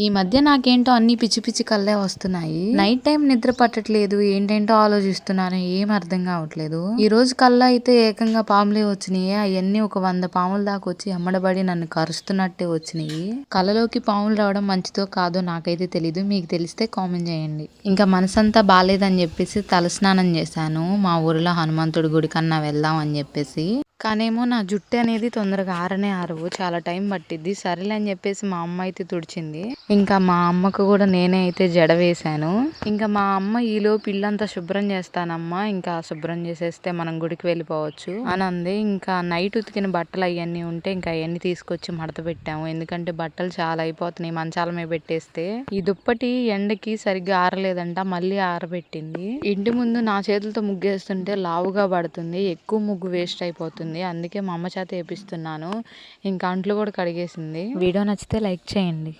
ఈ మధ్య నాకేంటో అన్ని పిచ్చి పిచ్చి కళ్ళే వస్తున్నాయి. నైట్ టైం నిద్ర పట్టట్లేదు. ఏంటేంటో ఆలోచిస్తున్నాను. ఏం అర్థం కావట్లేదు. ఈ రోజు కల్లా అయితే ఏకంగా పాములే వచ్చినాయి. అవన్నీ ఒక 100 పాముల దాకా వచ్చి ఎమ్మడబడి నన్ను కరుస్తున్నట్టే వచ్చినాయి. కళ్ళలోకి పాములు రావడం మంచిదో కాదో నాకైతే తెలీదు. మీకు తెలిస్తే కామెంట్ చేయండి. ఇంకా మనసంతా బాలేదని చెప్పేసి తలస్నానం చేశాను. మా ఊరిలో హనుమంతుడి గుడి కన్నా వెళ్దాం అని చెప్పేసి. కానేమో నా జుట్టు అనేది తొందరగా ఆరవు. చాలా టైం పట్టిద్ది. సరేలే అని చెప్పేసి మా అమ్మ అయితే తుడిచింది. ఇంకా మా అమ్మకు కూడా నేనే అయితే జడ వేశాను. ఇంకా మా అమ్మ ఈలోపు ఇల్లంతా శుభ్రం చేస్తానమ్మా, ఇంకా శుభ్రం చేసేస్తే మనం గుడికి వెళ్ళిపోవచ్చు అని అంది. ఇంకా నైట్ ఉతికిన బట్టలు అవన్నీ ఉంటే ఇంకా అవన్నీ తీసుకొచ్చి మడత పెట్టాము. ఎందుకంటే బట్టలు చాలా అయిపోతున్నాయి మంచాల మీద పెట్టేస్తే. ఈ దుప్పటి ఎండకి సరిగ్గా ఆరలేదంట, మళ్ళీ ఆరబెట్టింది. ఇంటి ముందు నా చేతులతో ముగ్గేస్తుంటే లావుగా పడుతుంది, ఎక్కువ ముగ్గు వేస్ట్ అయిపోతుంది. అందుకే మా అమ్మ చేత వేపిస్తున్నాను. ఇంకా అంట్లు కూడా కడిగేసింది. వీడియో నచ్చితే లైక్ చేయండి.